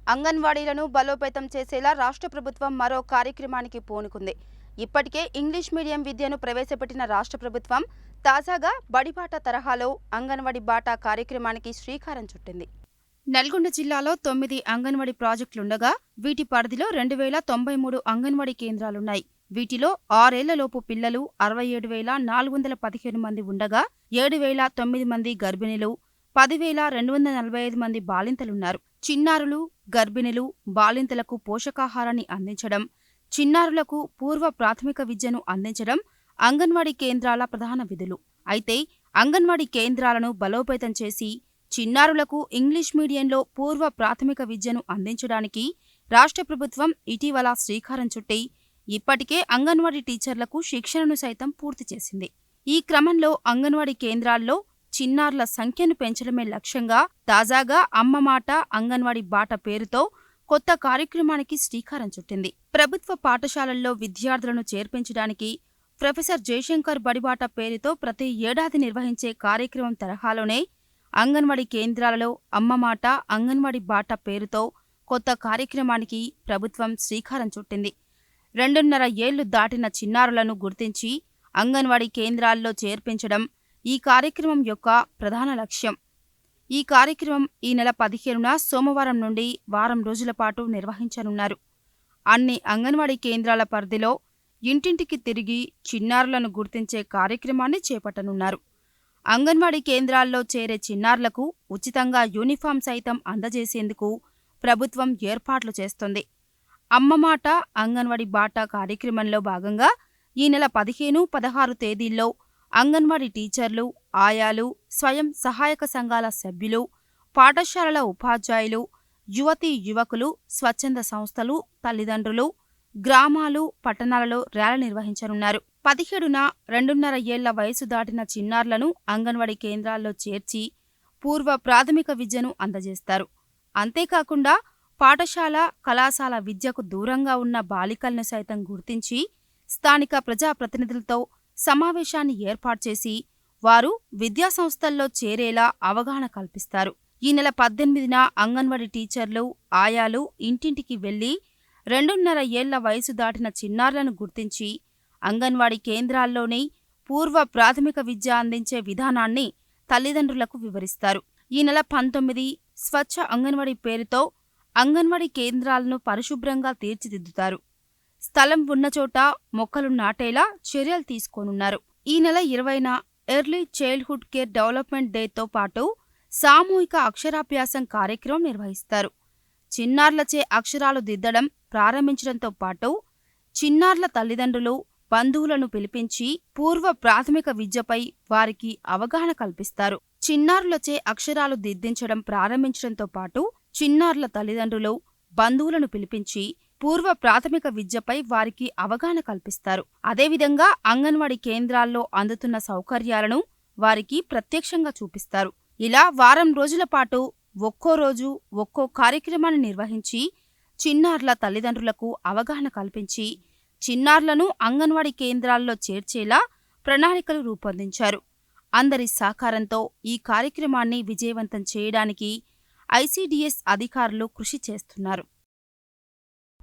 అంగన్వాడీలను బలోపేతం చేసేలా రాష్ట్ర ప్రభుత్వం మరో కార్యక్రమానికి పూనుకుంది. ఇప్పటికే ఇంగ్లీష్ మీడియం విద్యను ప్రవేశపెట్టిన రాష్ట్ర ప్రభుత్వం తాజాగా బడిబాట తరహాలో అంగన్వాడీ బాట కార్యక్రమానికి శ్రీకారం చుట్టింది. నల్గొండ జిల్లాలో 9 అంగన్వాడీ ప్రాజెక్టులుండగా వీటి పరిధిలో 2093 అంగన్వాడీ కేంద్రాలున్నాయి. వీటిలో 6 ఏళ్లలోపు పిల్లలు 67,415 మంది ఉండగా 7,009 మంది గర్భిణులు, 10,245 మంది బాలింతలున్నారు. చిన్నారులు, గర్భిణులు, బాలింతలకు పోషకాహారాన్ని అందించడం, చిన్నారులకు పూర్వ ప్రాథమిక విద్యను అందించడం అంగన్వాడీ కేంద్రాల ప్రధాన విధులు. అయితే అంగన్వాడీ కేంద్రాలను బలోపేతం చేసి చిన్నారులకు ఇంగ్లీష్ మీడియంలో పూర్వ ప్రాథమిక విద్యను అందించడానికి రాష్ట్ర ప్రభుత్వం ఇటీవల శ్రీకారం చుట్టి ఇప్పటికే అంగన్వాడీ టీచర్లకు శిక్షణను సైతం పూర్తి చేసింది. ఈ క్రమంలో అంగన్వాడీ కేంద్రాల్లో చిన్నారుల సంఖ్యను పెంచడమే లక్ష్యంగా తాజాగా అమ్మ మాట అంగన్వాడీ బాట పేరుతో కొత్త కార్యక్రమానికి శ్రీకారం చుట్టింది. ప్రభుత్వ పాఠశాలల్లో విద్యార్థులను చేర్పించడానికి ప్రొఫెసర్ జయశంకర్ బడిబాట పేరుతో ప్రతి ఏడాది నిర్వహించే కార్యక్రమం తరహాలోనే అంగన్వాడీ కేంద్రాలలో అమ్మమాట అంగన్వాడీ బాట పేరుతో కొత్త కార్యక్రమానికి ప్రభుత్వం శ్రీకారం చుట్టింది. 2.5 ఏళ్లు దాటిన చిన్నారులను గుర్తించి అంగన్వాడీ కేంద్రాల్లో చేర్పించడం ఈ కార్యక్రమం యొక్క ప్రధాన లక్ష్యం. ఈ కార్యక్రమం ఈ నెల 15న సోమవారం నుండి వారం రోజుల పాటు నిర్వహించనున్నారు. అన్ని అంగన్వాడీ కేంద్రాల పరిధిలో ఇంటింటికి తిరిగి చిన్నారులను గుర్తించే కార్యక్రమాన్ని చేపట్టనున్నారు. అంగన్వాడీ కేంద్రాల్లో చేరే చిన్నారులకు ఉచితంగా యూనిఫామ్ సైతం అందజేసేందుకు ప్రభుత్వం ఏర్పాట్లు చేస్తోంది. అమ్మమాట అంగన్వాడీ బాట కార్యక్రమంలో భాగంగా ఈ నెల 15, 16 తేదీల్లో అంగన్వాడీ టీచర్లు, ఆయాలు, స్వయం సహాయక సంఘాల సభ్యులు, పాఠశాలల ఉపాధ్యాయులు, యువతీ యువకులు, స్వచ్ఛంద సంస్థలు, తల్లిదండ్రులు, గ్రామాలు, పట్టణాలలో ర్యాలీ నిర్వహించనున్నారు. 17న 2.5 ఏళ్ల వయసు దాటిన చిన్నారులను అంగన్వాడీ కేంద్రాల్లో చేర్చి పూర్వ ప్రాథమిక విద్యను అందజేస్తారు. అంతేకాకుండా పాఠశాల, కళాశాల విద్యకు దూరంగా ఉన్న బాలికలను సైతం గుర్తించి స్థానిక ప్రజాప్రతినిధులతో సమావేశాన్ని ఏర్పాటు చేసి వారు విద్యాసంస్థల్లో చేరేలా అవగాహన కల్పిస్తారు. ఈ నెల 18న అంగన్వాడీ టీచర్లు, ఆయాలు ఇంటింటికి వెళ్లి 2.5 ఏళ్ల వయసు దాటిన చిన్నారులను గుర్తించి అంగన్వాడీ కేంద్రాల్లోనే పూర్వ ప్రాథమిక విద్య అందించే విధానాన్ని తల్లిదండ్రులకు వివరిస్తారు. ఈ నెల 19 స్వచ్ఛ అంగన్వాడీ పేరుతో అంగన్వాడీ కేంద్రాలను పరిశుభ్రంగా తీర్చిదిద్దుతారు. స్థలం ఉన్నచోట మొక్కలు నాటేలా చర్యలు తీసుకోనున్నారు. ఈ నెల 20న ఎర్లీ చైల్డ్హుడ్ కేర్ డెవలప్మెంట్ డేతో పాటు సామూహిక అక్షరాభ్యాసం కార్యక్రమం నిర్వహిస్తారు. చిన్నారులచే అక్షరాలు దిద్దడం ప్రారంభించడంతో పాటు చిన్నారుల తల్లిదండ్రులు, బంధువులను పిలిపించి పూర్వ ప్రాథమిక విద్యపై వారికి అవగాహన కల్పిస్తారు. చిన్నారులచే అక్షరాలు దిద్దించడం ప్రారంభించడంతో పాటు చిన్నారుల తల్లిదండ్రులు, బంధువులను పిలిపించి పూర్వ ప్రాథమిక విద్యపై వారికి అవగాహన కల్పిస్తారు. అదేవిధంగా అంగన్వాడీ కేంద్రాల్లో అందుతున్న సౌకర్యాలను వారికి ప్రత్యక్షంగా చూపిస్తారు. ఇలా వారం రోజుల పాటు ఒక్కో రోజు ఒక్కో కార్యక్రమాన్ని నిర్వహించి చిన్నారుల తల్లిదండ్రులకు అవగాహన కల్పించి చిన్నారులను అంగన్వాడీ కేంద్రాల్లో చేర్చేలా ప్రణాళికలు రూపొందించారు. అందరి సహకారంతో ఈ కార్యక్రమాన్ని విజయవంతం చేయడానికి ఐసీడీఎస్ అధికారులు కృషి చేస్తున్నారు.